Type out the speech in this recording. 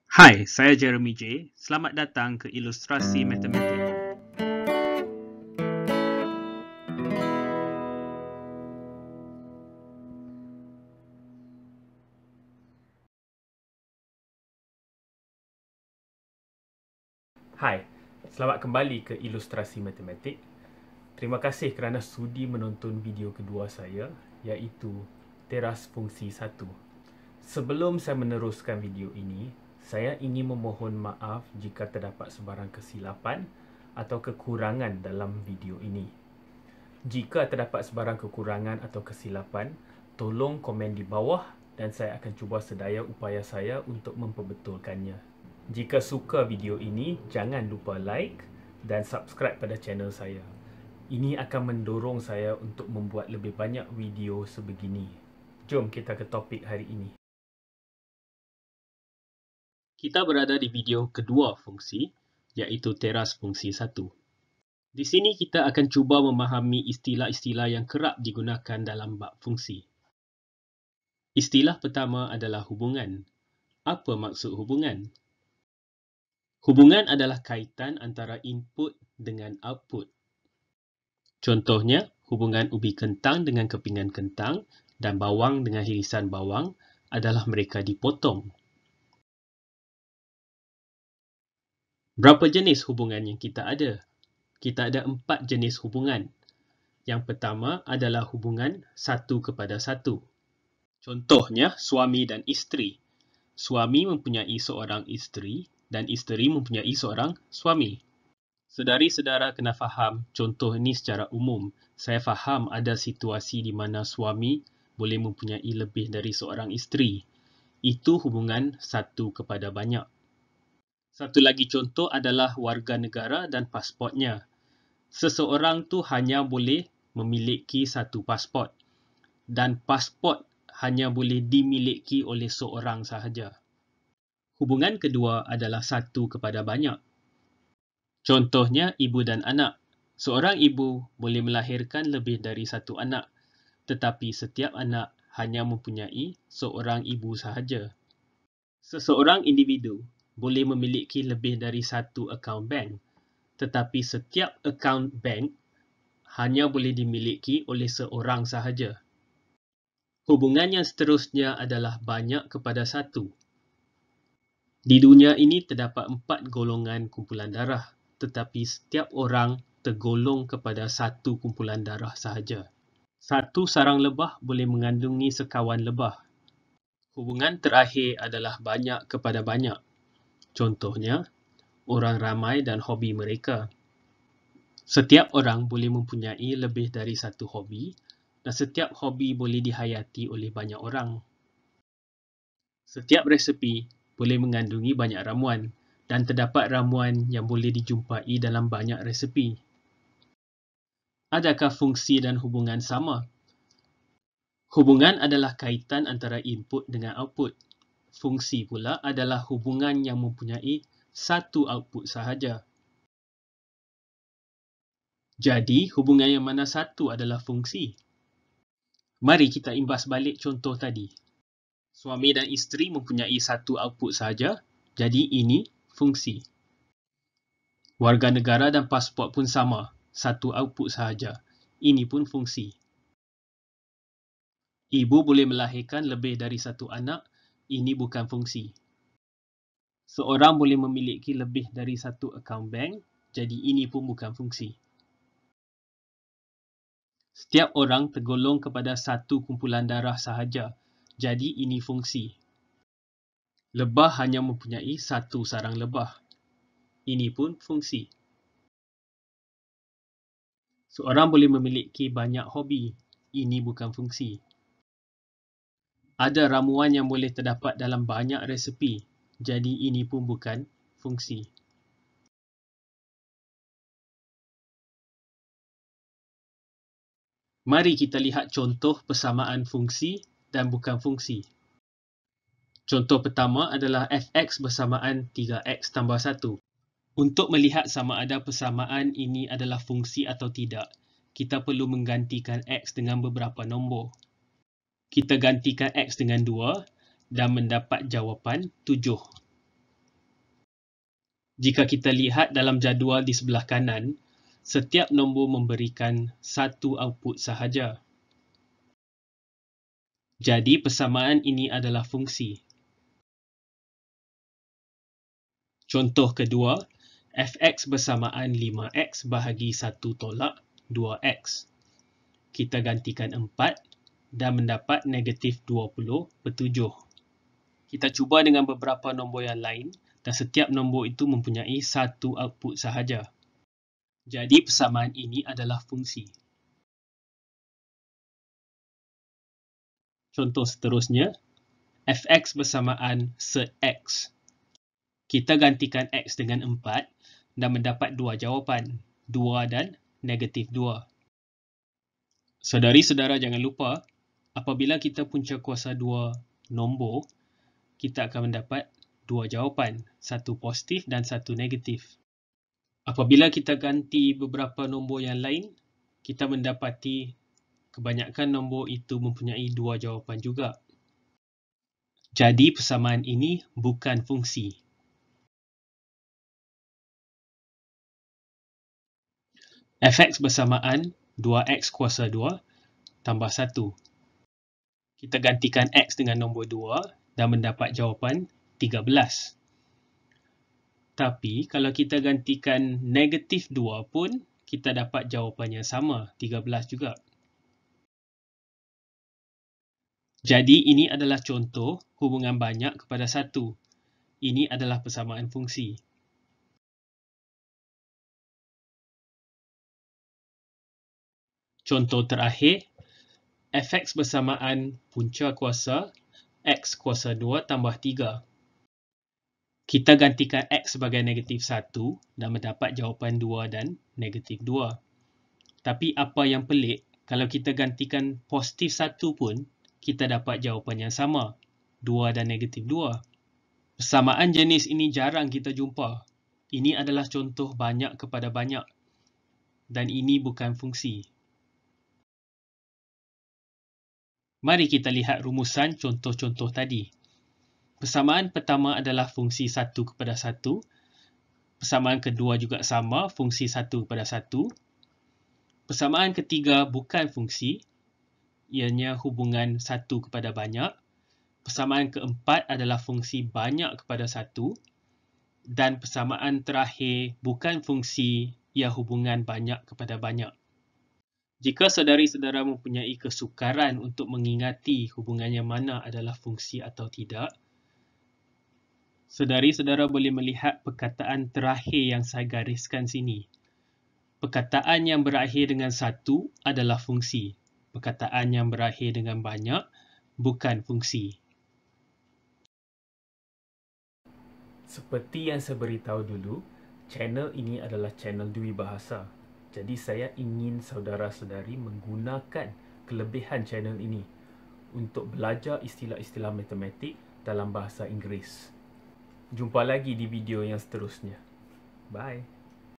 Hai, saya Jeremy J. Selamat datang ke Ilustrasi Matematik. Hai, selamat kembali ke Ilustrasi Matematik. Terima kasih kerana sudi menonton video kedua saya, iaitu teras fungsi 1. Sebelum saya meneruskan video ini, saya ingin memohon maaf jika terdapat sebarang kesilapan atau kekurangan dalam video ini. Jika terdapat sebarang kekurangan atau kesilapan, tolong komen di bawah dan saya akan cuba sedaya upaya saya untuk memperbetulkannya. Jika suka video ini, jangan lupa like dan subscribe pada channel saya. Ini akan mendorong saya untuk membuat lebih banyak video sebegini. Jom kita ke topik hari ini. Kita berada di video kedua fungsi, iaitu teras fungsi 1. Di sini kita akan cuba memahami istilah-istilah yang kerap digunakan dalam bab fungsi. Istilah pertama adalah hubungan. Apa maksud hubungan? Hubungan adalah kaitan antara input dengan output. Contohnya, hubungan ubi kentang dengan kepingan kentang dan bawang dengan irisan bawang adalah mereka dipotong. Berapa jenis hubungan yang kita ada? Kita ada 4 jenis hubungan. Yang pertama adalah hubungan satu kepada satu. Contohnya, suami dan isteri. Suami mempunyai seorang isteri dan isteri mempunyai seorang suami. Saudari-saudara kena faham contoh ini secara umum. Saya faham ada situasi di mana suami boleh mempunyai lebih dari seorang isteri. Itu hubungan satu kepada banyak. Satu lagi contoh adalah warga negara dan pasportnya. Seseorang tu hanya boleh memiliki satu pasport dan pasport hanya boleh dimiliki oleh seorang sahaja. Hubungan kedua adalah satu kepada banyak. Contohnya ibu dan anak. Seorang ibu boleh melahirkan lebih dari satu anak, tetapi setiap anak hanya mempunyai seorang ibu sahaja. Seseorang individu boleh memiliki lebih dari satu akaun bank, tetapi setiap akaun bank hanya boleh dimiliki oleh seorang sahaja. Hubungan yang seterusnya adalah banyak kepada satu. Di dunia ini terdapat 4 golongan kumpulan darah, tetapi setiap orang tergolong kepada satu kumpulan darah sahaja. Satu sarang lebah boleh mengandungi sekawan lebah. Hubungan terakhir adalah banyak kepada banyak. Contohnya, orang ramai dan hobi mereka. Setiap orang boleh mempunyai lebih dari satu hobi dan setiap hobi boleh dihayati oleh banyak orang. Setiap resepi boleh mengandungi banyak ramuan dan terdapat ramuan yang boleh dijumpai dalam banyak resepi. Adakah fungsi dan hubungan sama? Hubungan adalah kaitan antara input dengan output. Fungsi pula adalah hubungan yang mempunyai satu output sahaja. Jadi, hubungan yang mana satu adalah fungsi? Mari kita imbas balik contoh tadi. Suami dan isteri mempunyai satu output sahaja, jadi ini fungsi. Warga negara dan pasport pun sama, satu output sahaja. Ini pun fungsi. Ibu boleh melahirkan lebih dari satu anak, ini bukan fungsi. Seorang boleh memiliki lebih dari satu akaun bank, jadi ini pun bukan fungsi. Setiap orang tergolong kepada satu kumpulan darah sahaja, jadi ini fungsi. Lebah hanya mempunyai satu sarang lebah. Ini pun fungsi. Seorang boleh memiliki banyak hobi. Ini bukan fungsi. Ada ramuan yang boleh terdapat dalam banyak resepi. Jadi ini pun bukan fungsi. Mari kita lihat contoh persamaan fungsi dan bukan fungsi. Contoh pertama adalah fx bersamaan 3x tambah 1. Untuk melihat sama ada persamaan ini adalah fungsi atau tidak, kita perlu menggantikan x dengan beberapa nombor. Kita gantikan x dengan 2 dan mendapat jawapan 7. Jika kita lihat dalam jadual di sebelah kanan, setiap nombor memberikan satu output sahaja. Jadi persamaan ini adalah fungsi. Contoh kedua, fx bersamaan 5x bahagi 1 tolak 2x. Kita gantikan 4 dan mendapat negatif 20/7. Kita cuba dengan beberapa nombor yang lain dan setiap nombor itu mempunyai satu output sahaja. Jadi persamaan ini adalah fungsi. Contoh seterusnya, fx bersamaan set x. Kita gantikan x dengan 4 dan mendapat dua jawapan, 2 dan negatif 2. Saudari-saudara jangan lupa, apabila kita punca kuasa 2 nombor, kita akan mendapat dua jawapan, satu positif dan satu negatif. Apabila kita ganti beberapa nombor yang lain, kita mendapati kebanyakan nombor itu mempunyai dua jawapan juga. Jadi persamaan ini bukan fungsi. Fx bersamaan 2x kuasa 2 tambah 1. Kita gantikan x dengan nombor 2 dan mendapat jawapan 13. Tapi kalau kita gantikan negatif 2 pun, kita dapat jawapan yang sama, 13 juga. Jadi ini adalah contoh hubungan banyak kepada 1. Ini adalah persamaan fungsi. Contoh terakhir, fx bersamaan punca kuasa x kuasa 2 tambah 3. Kita gantikan x sebagai negatif 1 dan mendapat jawapan 2 dan negatif 2. Tapi apa yang pelik, kalau kita gantikan positif 1 pun, kita dapat jawapan yang sama, 2 dan negatif 2. Persamaan jenis ini jarang kita jumpa. Ini adalah contoh banyak kepada banyak. Dan ini bukan fungsi. Mari kita lihat rumusan contoh-contoh tadi. Persamaan pertama adalah fungsi 1 kepada 1. Persamaan kedua juga sama, fungsi 1 kepada 1. Persamaan ketiga bukan fungsi, ianya hubungan 1 kepada banyak. Persamaan keempat adalah fungsi banyak kepada 1. Dan persamaan terakhir bukan fungsi, ia hubungan banyak kepada banyak. Jika saudari-saudara mempunyai kesukaran untuk mengingati hubungan yang mana adalah fungsi atau tidak, saudari-saudara boleh melihat perkataan terakhir yang saya gariskan sini. Perkataan yang berakhir dengan 1 adalah fungsi. Perkataan yang berakhir dengan banyak bukan fungsi. Seperti yang saya beritahu dulu, channel ini adalah channel Dwibahasa. Jadi saya ingin saudara-saudari menggunakan kelebihan channel ini untuk belajar istilah-istilah matematik dalam bahasa Inggeris. Jumpa lagi di video yang seterusnya. Bye.